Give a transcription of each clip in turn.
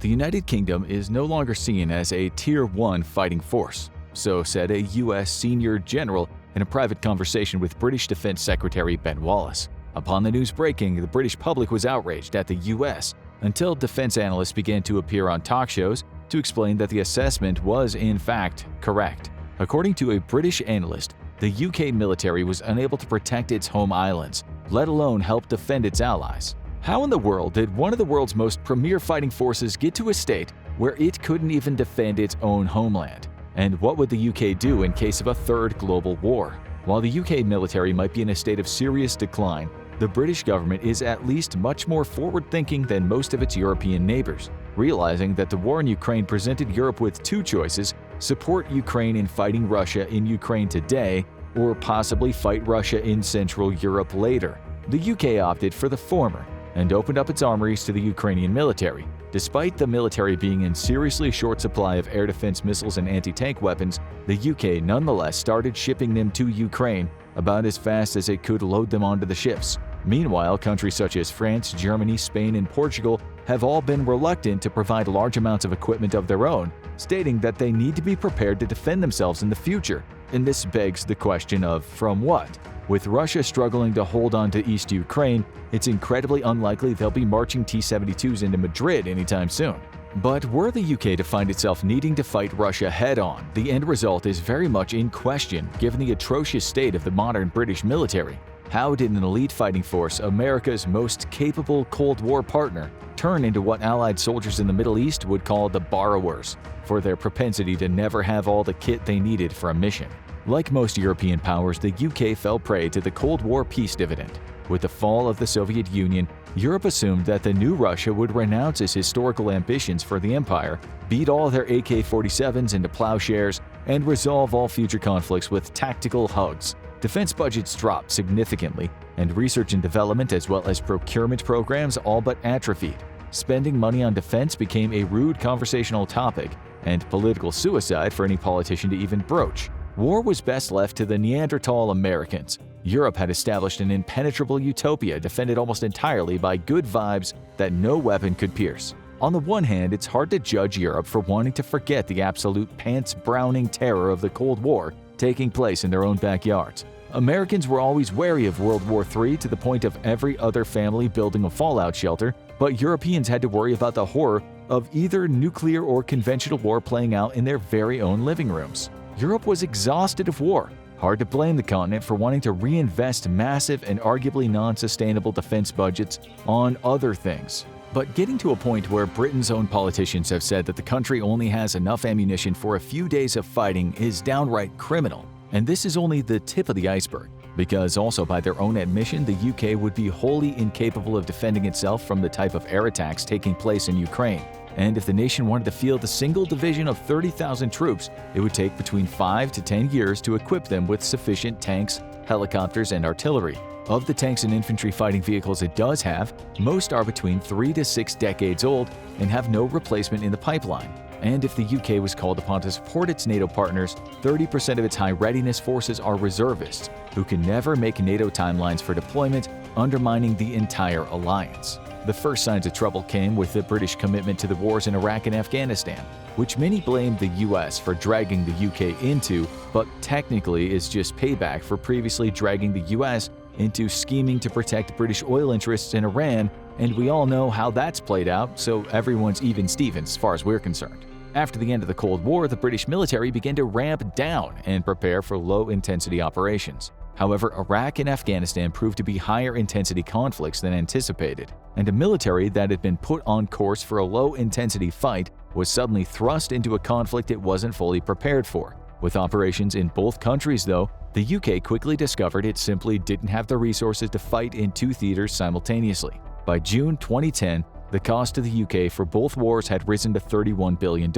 The United Kingdom is no longer seen as a Tier 1 fighting force, so said a U.S. senior general in a private conversation with British Defense Secretary Ben Wallace. Upon the news breaking, the British public was outraged at the U.S. until defense analysts began to appear on talk shows to explain that the assessment was in fact correct. According to a British analyst, the UK military was unable to protect its home islands, let alone help defend its allies. How in the world did one of the world's most premier fighting forces get to a state where it couldn't even defend its own homeland? And what would the UK do in case of a third global war? While the UK military might be in a state of serious decline, the British government is at least much more forward-thinking than most of its European neighbors, realizing that the war in Ukraine presented Europe with two choices: support Ukraine in fighting Russia in Ukraine today, or possibly fight Russia in Central Europe later. The UK opted for the former and opened up its armories to the Ukrainian military. Despite the military being in seriously short supply of air defense missiles and anti-tank weapons, the UK nonetheless started shipping them to Ukraine about as fast as it could load them onto the ships. Meanwhile, countries such as France, Germany, Spain, and Portugal have all been reluctant to provide large amounts of equipment of their own, stating that they need to be prepared to defend themselves in the future. And this begs the question of from what? With Russia struggling to hold on to East Ukraine, it's incredibly unlikely they'll be marching T-72s into Madrid anytime soon. But were the UK to find itself needing to fight Russia head-on, the end result is very much in question given the atrocious state of the modern British military. How did an elite fighting force, America's most capable Cold War partner, turn into what Allied soldiers in the Middle East would call the borrowers, for their propensity to never have all the kit they needed for a mission? Like most European powers, the UK fell prey to the Cold War peace dividend. With the fall of the Soviet Union, Europe assumed that the new Russia would renounce its historical ambitions for the empire, beat all their AK-47s into plowshares, and resolve all future conflicts with tactical hugs. Defense budgets dropped significantly, and research and development as well as procurement programs all but atrophied. Spending money on defense became a rude conversational topic and political suicide for any politician to even broach. War was best left to the Neanderthal Americans. Europe had established an impenetrable utopia defended almost entirely by good vibes that no weapon could pierce. On the one hand, it's hard to judge Europe for wanting to forget the absolute pants-browning terror of the Cold War taking place in their own backyards. Americans were always wary of World War III to the point of every other family building a fallout shelter, but Europeans had to worry about the horror of either nuclear or conventional war playing out in their very own living rooms. Europe was exhausted of war. Hard to blame the continent for wanting to reinvest massive and arguably non-sustainable defense budgets on other things. But getting to a point where Britain's own politicians have said that the country only has enough ammunition for a few days of fighting is downright criminal. And this is only the tip of the iceberg, because also by their own admission, the UK would be wholly incapable of defending itself from the type of air attacks taking place in Ukraine. And if the nation wanted to field a single division of 30,000 troops, it would take between 5 to 10 years to equip them with sufficient tanks, helicopters, and artillery. Of the tanks and infantry fighting vehicles it does have, most are between 3 to 6 decades old and have no replacement in the pipeline. And if the UK was called upon to support its NATO partners, 30% of its high readiness forces are reservists, who can never make NATO timelines for deployment, undermining the entire alliance. The first signs of trouble came with the British commitment to the wars in Iraq and Afghanistan, which many blamed the US for dragging the UK into, but technically is just payback for previously dragging the US into scheming to protect British oil interests in Iran, and we all know how that's played out, so everyone's even Stevens as far as we're concerned. After the end of the Cold War, the British military began to ramp down and prepare for low-intensity operations. However, Iraq and Afghanistan proved to be higher-intensity conflicts than anticipated, and a military that had been put on course for a low-intensity fight was suddenly thrust into a conflict it wasn't fully prepared for. With operations in both countries, though, the UK quickly discovered it simply didn't have the resources to fight in two theaters simultaneously. By June 2010, the cost to the UK for both wars had risen to $31 billion,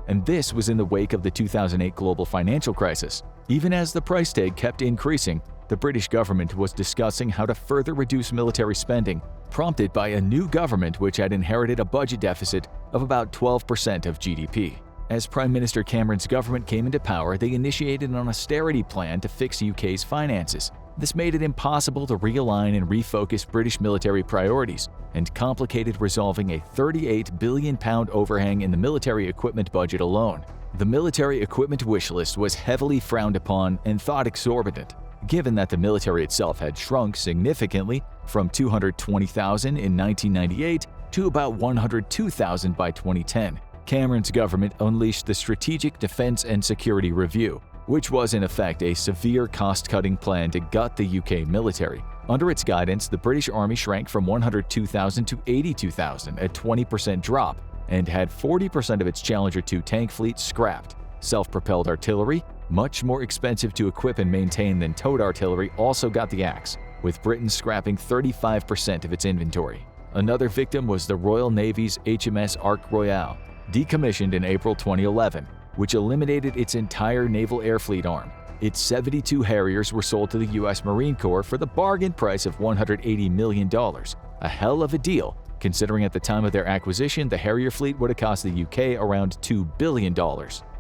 and this was in the wake of the 2008 global financial crisis. Even as the price tag kept increasing, the British government was discussing how to further reduce military spending, prompted by a new government which had inherited a budget deficit of about 12% of GDP. As Prime Minister Cameron's government came into power, they initiated an austerity plan to fix UK's finances. This made it impossible to realign and refocus British military priorities and complicated resolving a £38 billion overhang in the military equipment budget alone. The military equipment wish list was heavily frowned upon and thought exorbitant, given that the military itself had shrunk significantly from 220,000 in 1998 to about 102,000 by 2010. Cameron's government unleashed the Strategic Defence and Security Review, which was in effect a severe cost-cutting plan to gut the UK military. Under its guidance, the British Army shrank from 102,000 to 82,000, a 20% drop, and had 40% of its Challenger 2 tank fleet scrapped. Self-propelled artillery, much more expensive to equip and maintain than towed artillery, also got the axe, with Britain scrapping 35% of its inventory. Another victim was the Royal Navy's HMS Ark Royale, decommissioned in April 2011, which eliminated its entire Naval Air Fleet arm. Its 72 Harriers were sold to the U.S. Marine Corps for the bargain price of $180 million. A hell of a deal, considering at the time of their acquisition, the Harrier fleet would have cost the UK around $2 billion.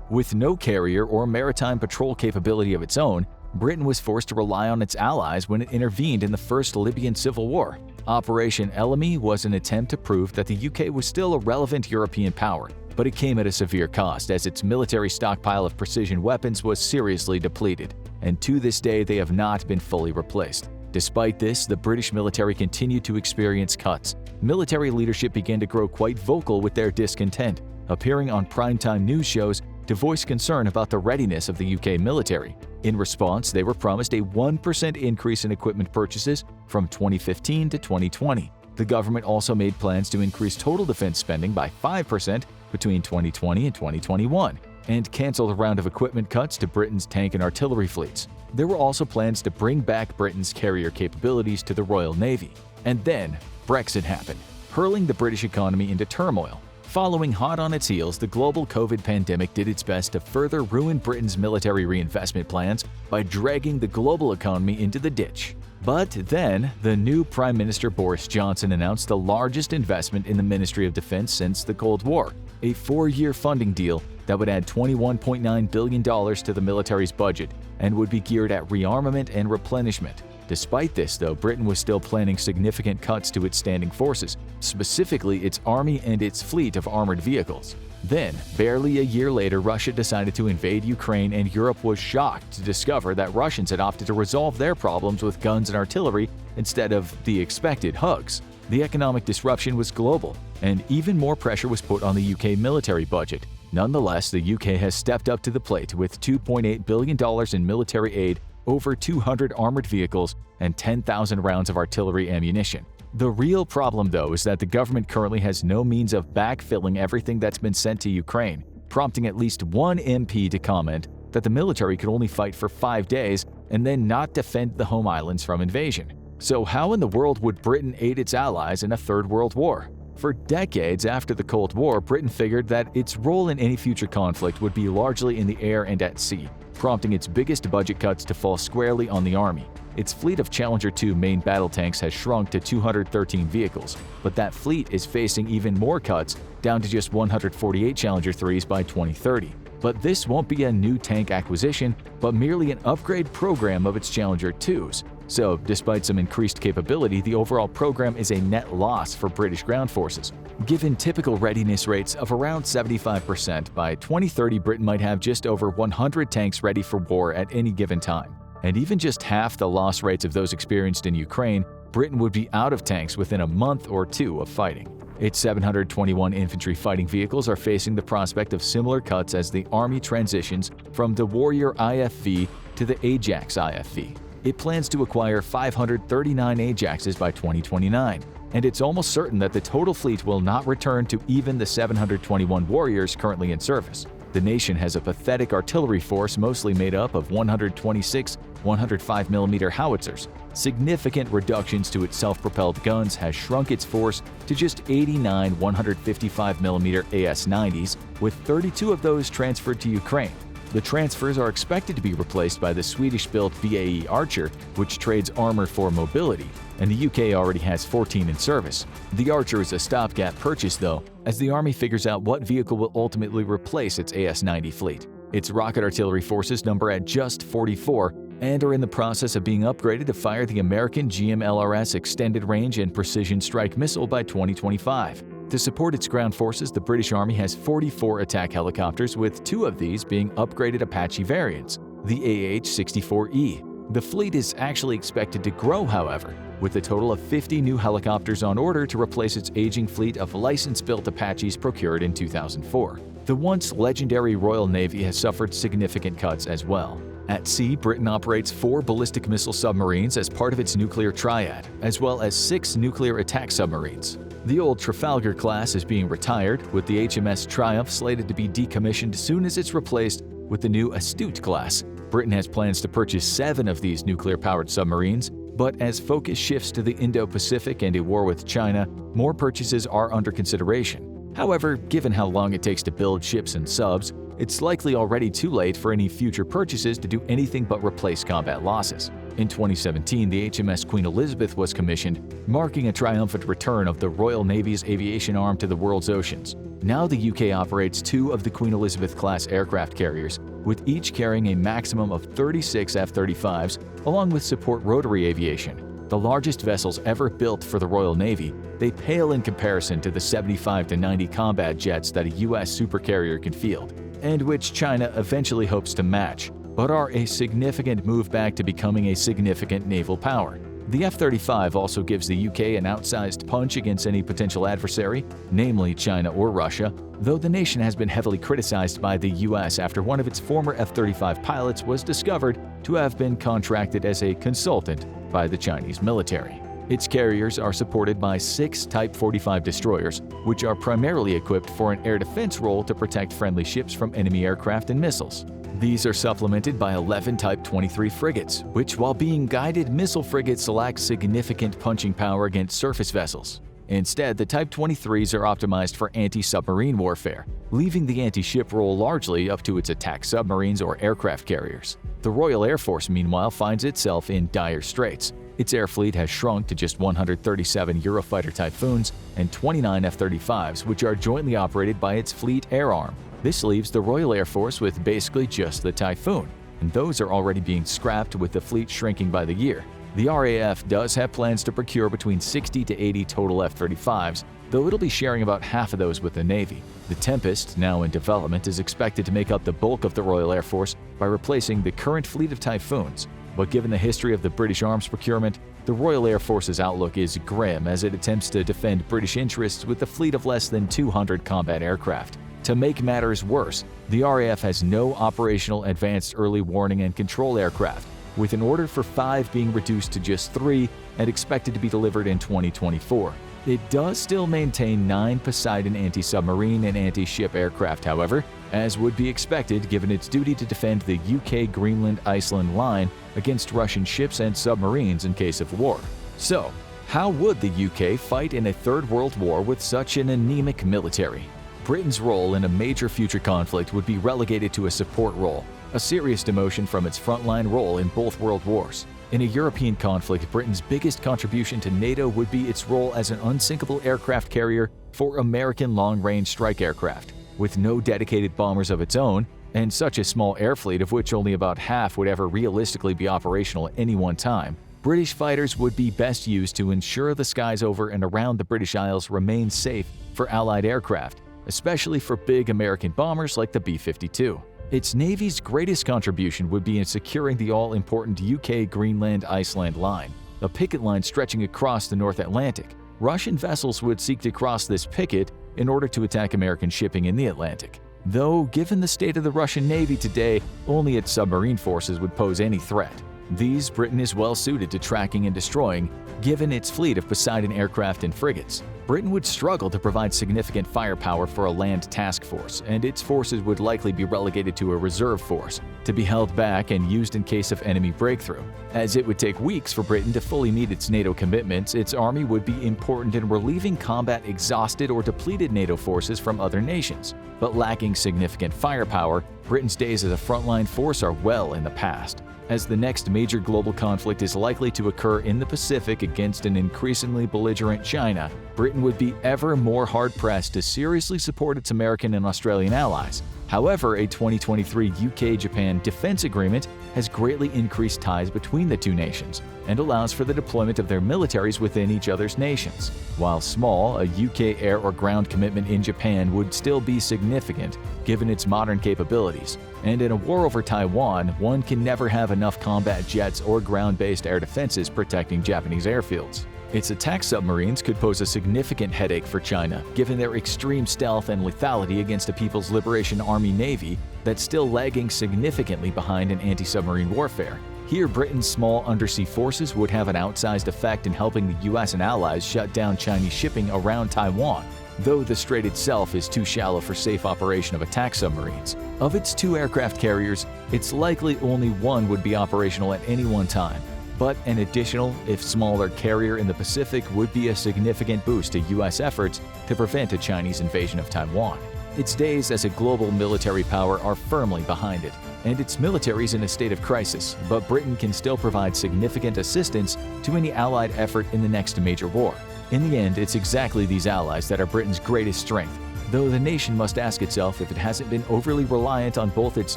With no carrier or maritime patrol capability of its own, Britain was forced to rely on its allies when it intervened in the First Libyan Civil War. Operation Ellamy was an attempt to prove that the UK was still a relevant European power, but it came at a severe cost as its military stockpile of precision weapons was seriously depleted, and to this day they have not been fully replaced. Despite this, the British military continued to experience cuts. Military leadership began to grow quite vocal with their discontent, appearing on primetime news shows to voice concern about the readiness of the UK military. In response, they were promised a 1% increase in equipment purchases from 2015 to 2020. The government also made plans to increase total defense spending by 5% between 2020 and 2021, and canceled a round of equipment cuts to Britain's tank and artillery fleets. There were also plans to bring back Britain's carrier capabilities to the Royal Navy. And then, Brexit happened, hurling the British economy into turmoil. Following hot on its heels, the global COVID pandemic did its best to further ruin Britain's military reinvestment plans by dragging the global economy into the ditch. But then, the new Prime Minister Boris Johnson announced the largest investment in the Ministry of Defense since the Cold War, a 4-year funding deal that would add $21.9 billion to the military's budget and would be geared at rearmament and replenishment. Despite this, though, Britain was still planning significant cuts to its standing forces, specifically its army and its fleet of armored vehicles. Then, barely a year later, Russia decided to invade Ukraine, and Europe was shocked to discover that Russians had opted to resolve their problems with guns and artillery instead of the expected hugs. The economic disruption was global, and even more pressure was put on the UK military budget. Nonetheless, the UK has stepped up to the plate with $2.8 billion in military aid, over 200 armored vehicles, and 10,000 rounds of artillery ammunition. The real problem, though, is that the government currently has no means of backfilling everything that's been sent to Ukraine, prompting at least one MP to comment that the military could only fight for 5 days and then not defend the home islands from invasion. So how in the world would Britain aid its allies in a Third World War? For decades after the Cold War, Britain figured that its role in any future conflict would be largely in the air and at sea, prompting its biggest budget cuts to fall squarely on the Army. Its fleet of Challenger 2 main battle tanks has shrunk to 213 vehicles, but that fleet is facing even more cuts, down to just 148 Challenger 3s by 2030. But this won't be a new tank acquisition, but merely an upgrade program of its Challenger 2s. So, despite some increased capability, the overall program is a net loss for British ground forces. Given typical readiness rates of around 75%, by 2030 Britain might have just over 100 tanks ready for war at any given time. And even just half the loss rates of those experienced in Ukraine, Britain would be out of tanks within a month or two of fighting. Its 721 infantry fighting vehicles are facing the prospect of similar cuts as the Army transitions from the Warrior IFV to the Ajax IFV. It plans to acquire 539 Ajaxes by 2029, and it's almost certain that the total fleet will not return to even the 721 Warriors currently in service. The nation has a pathetic artillery force mostly made up of 126 105mm howitzers. Significant reductions to its self-propelled guns has shrunk its force to just 89 155mm AS-90s, with 32 of those transferred to Ukraine. The transfers are expected to be replaced by the Swedish-built BAE Archer, which trades armor for mobility, and the UK already has 14 in service. The Archer is a stopgap purchase, though, as the Army figures out what vehicle will ultimately replace its AS-90 fleet. Its rocket artillery forces number at just 44, and are in the process of being upgraded to fire the American GMLRS Extended Range and Precision Strike Missile by 2025. To support its ground forces, the British Army has 44 attack helicopters, with 2 of these being upgraded Apache variants, the AH-64E. The fleet is actually expected to grow, however, with a total of 50 new helicopters on order to replace its aging fleet of license-built Apaches procured in 2004. The once legendary Royal Navy has suffered significant cuts as well. At sea, Britain operates 4 ballistic missile submarines as part of its nuclear triad, as well as 6 nuclear attack submarines. The old Trafalgar class is being retired, with the HMS Triumph slated to be decommissioned as soon as it's replaced with the new Astute class. Britain has plans to purchase 7 of these nuclear-powered submarines, but as focus shifts to the Indo-Pacific and a war with China, more purchases are under consideration. However, given how long it takes to build ships and subs, it's likely already too late for any future purchases to do anything but replace combat losses. In 2017, the HMS Queen Elizabeth was commissioned, marking a triumphant return of the Royal Navy's aviation arm to the world's oceans. Now the UK operates 2 of the Queen Elizabeth-class aircraft carriers, with each carrying a maximum of 36 F-35s, along with support rotary aviation. The largest vessels ever built for the Royal Navy, they pale in comparison to the 75 to 90 combat jets that a US supercarrier can field, and which China eventually hopes to match, but are a significant move back to becoming a significant naval power. The F-35 also gives the UK an outsized punch against any potential adversary, namely China or Russia, though the nation has been heavily criticized by the US after one of its former F-35 pilots was discovered to have been contracted as a consultant by the Chinese military. Its carriers are supported by 6 Type 45 destroyers, which are primarily equipped for an air defense role to protect friendly ships from enemy aircraft and missiles. These are supplemented by 11 Type 23 frigates, which, while being guided missile frigates, lack significant punching power against surface vessels. Instead, the Type 23s are optimized for anti-submarine warfare, leaving the anti-ship role largely up to its attack submarines or aircraft carriers. The Royal Air Force, meanwhile, finds itself in dire straits. Its air fleet has shrunk to just 137 Eurofighter Typhoons and 29 F-35s, which are jointly operated by its Fleet Air Arm. This leaves the Royal Air Force with basically just the Typhoon, and those are already being scrapped with the fleet shrinking by the year. The RAF does have plans to procure between 60 to 80 total F-35s, though it'll be sharing about half of those with the Navy. The Tempest, now in development, is expected to make up the bulk of the Royal Air Force by replacing the current fleet of Typhoons. But given the history of the British arms procurement, the Royal Air Force's outlook is grim as it attempts to defend British interests with a fleet of less than 200 combat aircraft. To make matters worse, the RAF has no operational advanced early warning and control aircraft, with an order for 5 being reduced to just 3 and expected to be delivered in 2024. It does still maintain 9 Poseidon anti-submarine and anti-ship aircraft, however, as would be expected given its duty to defend the UK-Greenland-Iceland line against Russian ships and submarines in case of war. So, how would the UK fight in a Third World War with such an anemic military? Britain's role in a major future conflict would be relegated to a support role, a serious demotion from its frontline role in both world wars. In a European conflict, Britain's biggest contribution to NATO would be its role as an unsinkable aircraft carrier for American long-range strike aircraft. With no dedicated bombers of its own, and such a small air fleet of which only about half would ever realistically be operational at any one time, British fighters would be best used to ensure the skies over and around the British Isles remain safe for Allied aircraft, especially for big American bombers like the B-52. Its Navy's greatest contribution would be in securing the all-important UK-Greenland-Iceland line, a picket line stretching across the North Atlantic. Russian vessels would seek to cross this picket in order to attack American shipping in the Atlantic. Though, given the state of the Russian Navy today, only its submarine forces would pose any threat. These Britain is well suited to tracking and destroying, given its fleet of Poseidon aircraft and frigates. Britain would struggle to provide significant firepower for a land task force, and its forces would likely be relegated to a reserve force, to be held back and used in case of enemy breakthrough. As it would take weeks for Britain to fully meet its NATO commitments, its army would be important in relieving combat exhausted or depleted NATO forces from other nations. But lacking significant firepower, Britain's days as a frontline force are well in the past. As the next major global conflict is likely to occur in the Pacific against an increasingly belligerent China, Britain would be ever more hard-pressed to seriously support its American and Australian allies. However, a 2023 UK-Japan defense agreement has greatly increased ties between the two nations and allows for the deployment of their militaries within each other's nations. While small, a UK air or ground commitment in Japan would still be significant given its modern capabilities. And in a war over Taiwan, one can never have enough combat jets or ground-based air defenses protecting Japanese airfields. Its attack submarines could pose a significant headache for China, given their extreme stealth and lethality against a People's Liberation Army Navy that's still lagging significantly behind in anti-submarine warfare. Here, Britain's small undersea forces would have an outsized effect in helping the US and allies shut down Chinese shipping around Taiwan, though the strait itself is too shallow for safe operation of attack submarines. Of its 2 aircraft carriers, it's likely only one would be operational at any one time. But an additional, if smaller, carrier in the Pacific would be a significant boost to U.S. efforts to prevent a Chinese invasion of Taiwan. Its days as a global military power are firmly behind it, and its military is in a state of crisis, but Britain can still provide significant assistance to any Allied effort in the next major war. In the end, it's exactly these allies that are Britain's greatest strength, though the nation must ask itself if it hasn't been overly reliant on both its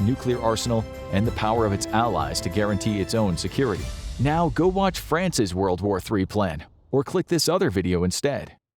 nuclear arsenal and the power of its allies to guarantee its own security. Now go watch France's World War III plan, or click this other video instead.